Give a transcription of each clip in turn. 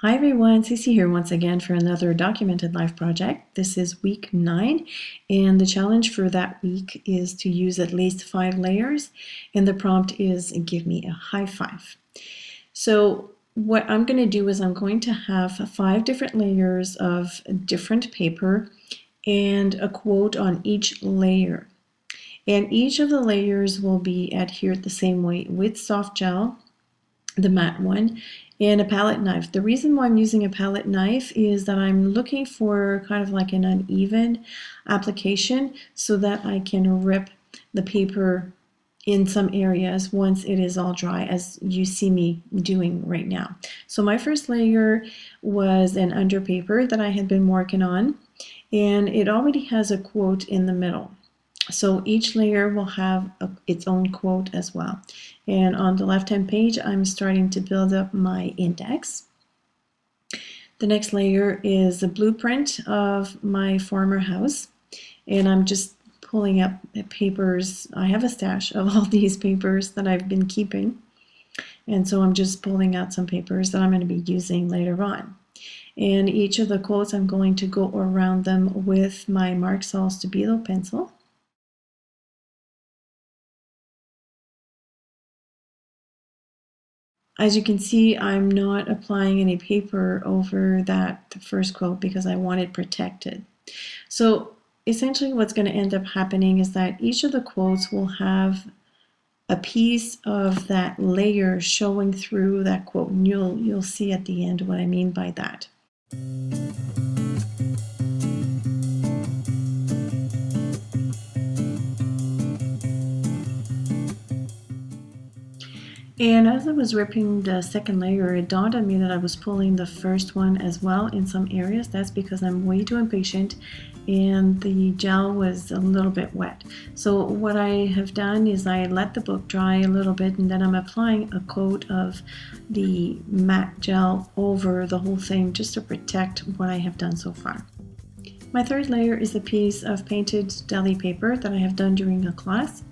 Hi everyone, CeeCee here once again for another documented life project. This is week 9 and the challenge for that week is to use at least 5 layers and the prompt is give me a high five. So what I'm going to do is I'm going to have 5 different layers of different paper and a quote on each layer. And each of the layers will be adhered the same way with soft gel, the matte one, and a palette knife. The reason why I'm using a palette knife is that I'm looking for kind of like an uneven application so that I can rip the paper in some areas once it is all dry, as you see me doing right now. So my first layer was an under paper that I had been working on, and it already has a quote in the middle. So each layer will have its own quote as well. And on the left-hand page, I'm starting to build up my index. The next layer is a blueprint of my former house. And I'm just pulling up papers. I have a stash of all these papers that I've been keeping. And so I'm just pulling out some papers that I'm going to be using later on. And each of the quotes, I'm going to go around them with my Mark-Sol Stabilo pencil. As you can see, I'm not applying any paper over the first quote because I want it protected. So essentially what's going to end up happening is that each of the quotes will have a piece of that layer showing through that quote, and you'll see at the end what I mean by that. And as I was ripping the second layer, it dawned on me that I was pulling the first one as well in some areas. That's because I'm way too impatient and the gel was a little bit wet. So what I have done is I let the book dry a little bit and then I'm applying a coat of the matte gel over the whole thing just to protect what I have done so far. My third layer is a piece of painted deli paper that I have done during a class,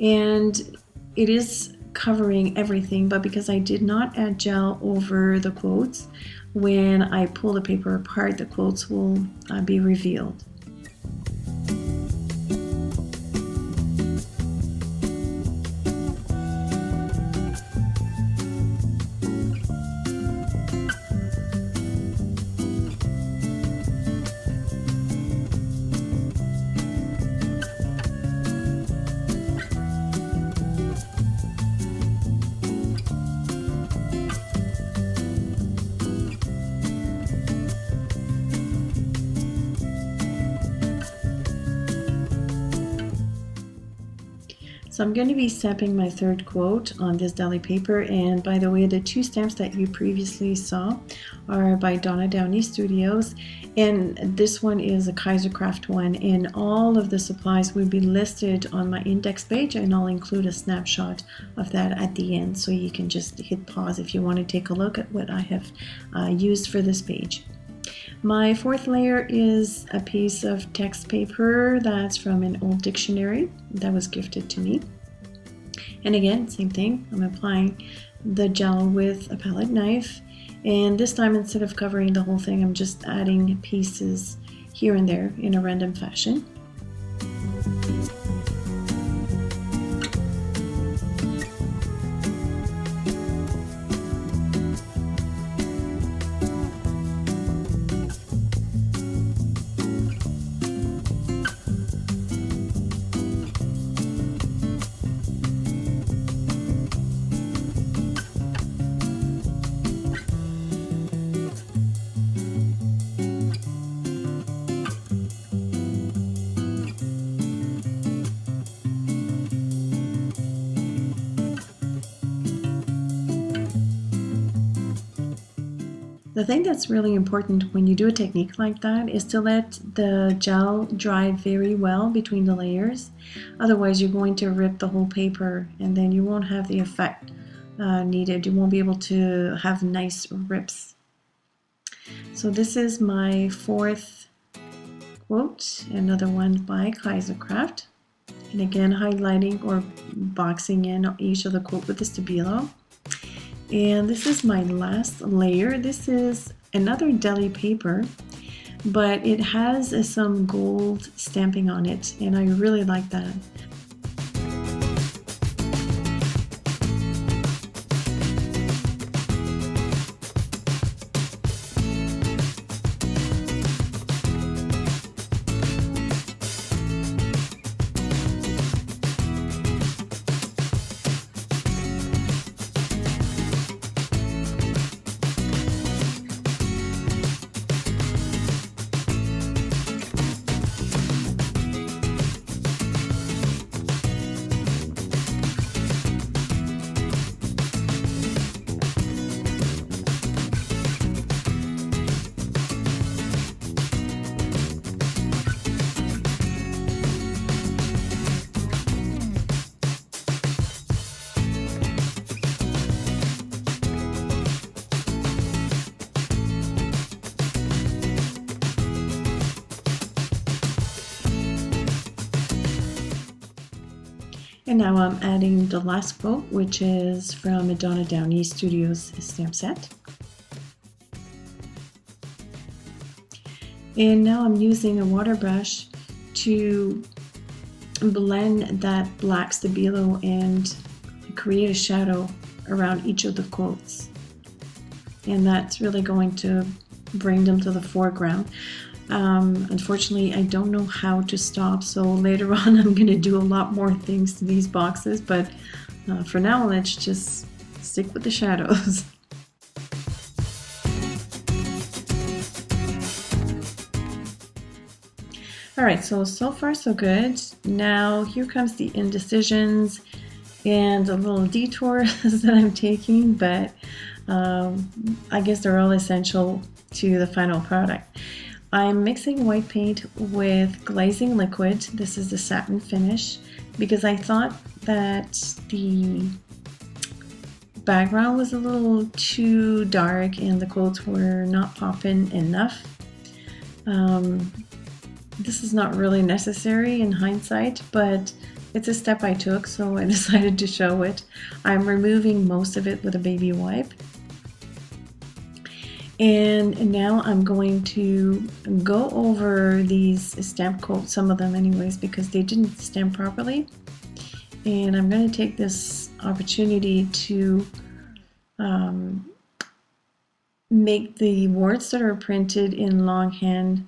and it is covering everything, but because I did not add gel over the quotes, when I pull the paper apart, the quotes will be revealed. So I'm going to be stamping my third quote on this deli paper, and by the way, the 2 stamps that you previously saw are by Donna Downey Studios, and this one is a Kaisercraft one, and all of the supplies will be listed on my index page, and I'll include a snapshot of that at the end, so you can just hit pause if you want to take a look at what I have used for this page. My fourth layer is a piece of text paper that's from an old dictionary that was gifted to me. And again, same thing, I'm applying the gel with a palette knife. And this time, instead of covering the whole thing, I'm just adding pieces here and there in a random fashion. The thing that's really important when you do a technique like that is to let the gel dry very well between the layers. Otherwise, you're going to rip the whole paper and then you won't have the effect needed. You won't be able to have nice rips. So this is my fourth quote, another one by Kaisercraft. And again, highlighting or boxing in each of the quote with the Stabilo. And this is my last layer. This is another deli paper, but it has some gold stamping on it, and I really like that. And now I'm adding the last quote, which is from Madonna Downey Studios stamp set. And now I'm using a water brush to blend that black Stabilo and create a shadow around each of the quotes. And that's really going to bring them to the foreground. Unfortunately, I don't know how to stop, so later on I'm going to do a lot more things to these boxes, but for now let's just stick with the shadows. Alright, so far so good. Now here comes the indecisions and the little detours that I'm taking, but I guess they're all essential to the final product. I'm mixing white paint with glazing liquid. This is the satin finish because I thought that the background was a little too dark and the quotes were not popping enough. This is not really necessary in hindsight, but it's a step I took, so I decided to show it. I'm removing most of it with a baby wipe. And now I'm going to go over these stamp quotes, some of them anyways, because they didn't stamp properly. And I'm going to take this opportunity to make the words that are printed in longhand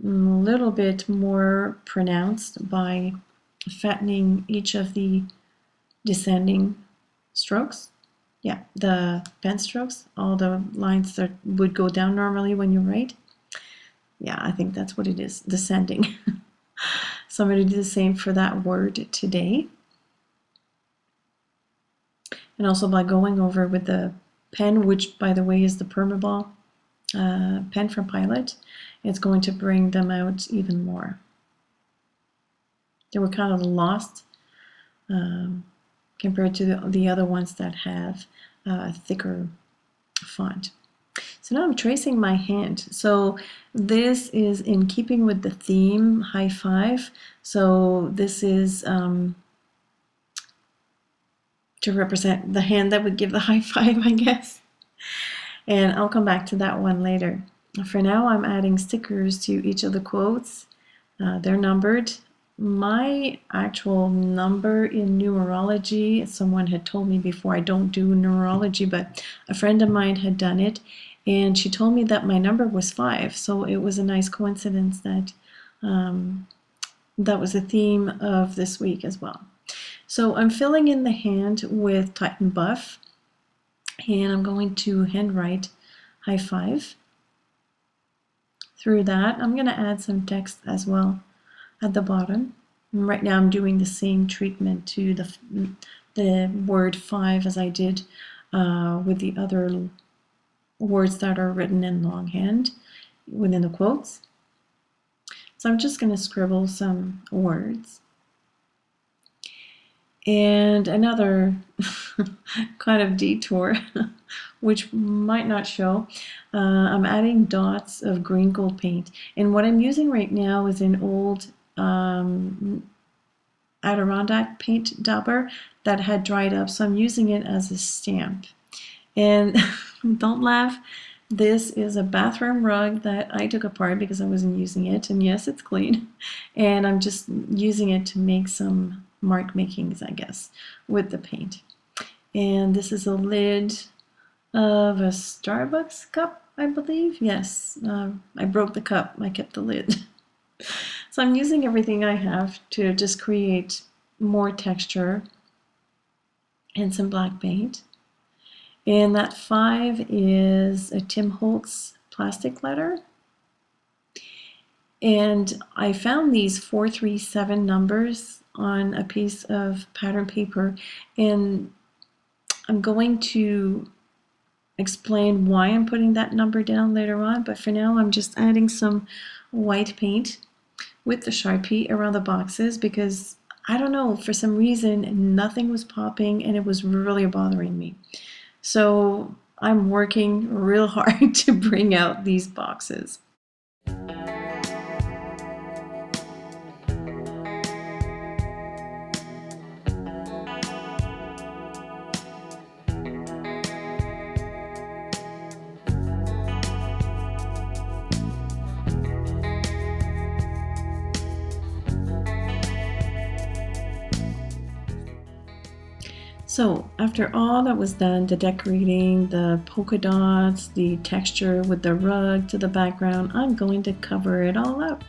a little bit more pronounced by fattening each of the descending strokes. Yeah, the pen strokes, all the lines that would go down normally when you write. Yeah, I think that's what it is, descending. So I'm going to do the same for that word today. And also by going over with the pen, which by the way is the Permaball pen from Pilot, it's going to bring them out even more. They were kind of lost compared to the other ones that have a thicker font. So now I'm tracing my hand. So this is in keeping with the theme, high five. So this is to represent the hand that would give the high five, I guess. And I'll come back to that one later. For now, I'm adding stickers to each of the quotes. They're numbered. My actual number in numerology, someone had told me before, I don't do numerology, but a friend of mine had done it, and she told me that my number was 5, so it was a nice coincidence that that was the theme of this week as well. So I'm filling in the hand with Titan Buff, and I'm going to handwrite high five. Through that, I'm going to add some text as well at the bottom. And right now I'm doing the same treatment to the word 5 as I did with the other words that are written in longhand within the quotes. So I'm just going to scribble some words. And another kind of detour, which might not show, I'm adding dots of green gold paint. And what I'm using right now is an old Adirondack paint dauber that had dried up, so I'm using it as a stamp. And don't laugh, this is a bathroom rug that I took apart because I wasn't using it, and yes, it's clean. And I'm just using it to make some mark makings, I guess, with the paint. And this is a lid of a Starbucks cup, I believe. Yes, I broke the cup, I kept the lid. So I'm using everything I have to just create more texture and some black paint. And that 5 is a Tim Holtz plastic letter. And I found these 437 numbers on a piece of pattern paper, and I'm going to explain why I'm putting that number down later on, but for now I'm just adding some white paint with the Sharpie around the boxes because I don't know, for some reason nothing was popping and it was really bothering me. So I'm working real hard to bring out these boxes. So after all that was done, the decorating, the polka dots, the texture with the rug to the background, I'm going to cover it all up.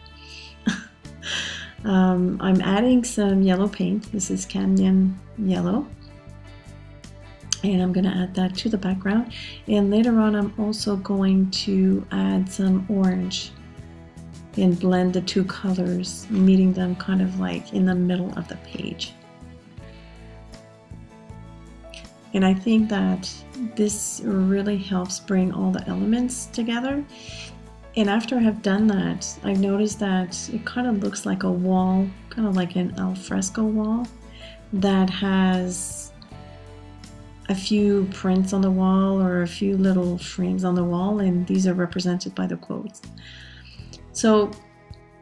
I'm adding some yellow paint. This is Canyon yellow. And I'm going to add that to the background. And later on, I'm also going to add some orange and blend the two colors, meeting them kind of like in the middle of the page. And I think that this really helps bring all the elements together. And after I have done that, I've noticed that it kind of looks like a wall, kind of like an alfresco wall that has a few prints on the wall or a few little frames on the wall, and these are represented by the quotes. So,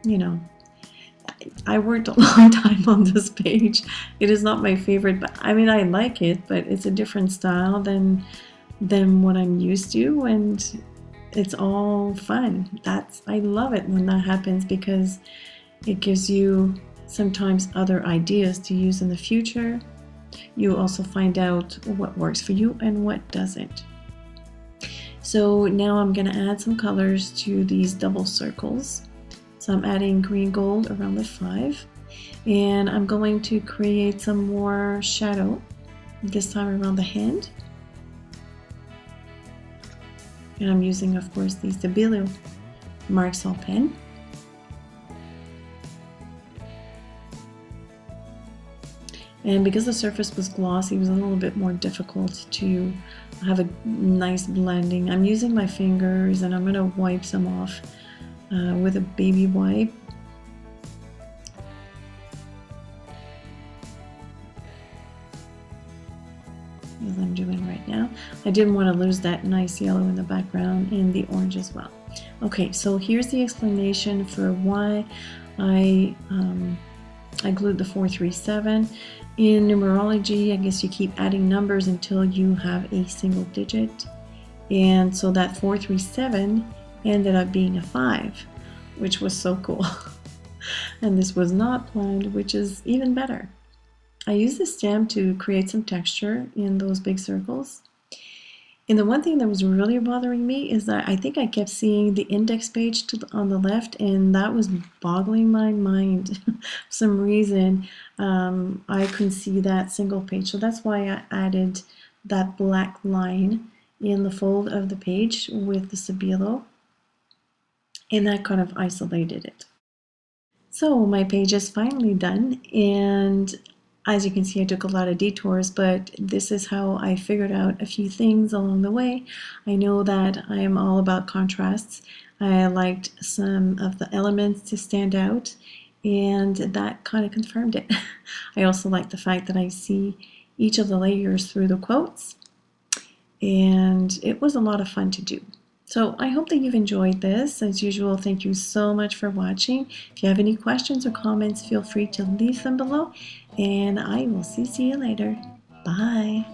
you know, I worked a long time on this page. It is not my favorite, but I mean, I like it, but it's a different style than what I'm used to, and it's all fun. I love it when that happens because it gives you sometimes other ideas to use in the future. You also find out what works for you and what doesn't. So now I'm going to add some colors to these double circles. So I'm adding green gold around the 5, and I'm going to create some more shadow, this time around the hand. And I'm using, of course, the d.d.o Marksol pen. And because the surface was glossy, it was a little bit more difficult to have a nice blending. I'm using my fingers and I'm going to wipe some off with a baby wipe. As I'm doing right now. I didn't want to lose that nice yellow in the background and the orange as well. Okay, so here's the explanation for why I glued the 437. In numerology, I guess you keep adding numbers until you have a single digit. And so that 437 ended up being a 5, which was so cool. And this was not planned, which is even better. I used this stamp to create some texture in those big circles. And the one thing that was really bothering me is that I think I kept seeing the index page on the left, and that was boggling my mind. For some reason, I couldn't see that single page. So that's why I added that black line in the fold of the page with the stabilo, and that kind of isolated it. So my page is finally done, and as you can see, I took a lot of detours, but this is how I figured out a few things along the way. I know that I am all about contrasts. I liked some of the elements to stand out, and that kind of confirmed it. I also like the fact that I see each of the layers through the quotes, and it was a lot of fun to do. So I hope that you've enjoyed this. As usual, thank you so much for watching. If you have any questions or comments, feel free to leave them below, and I will see you later. Bye.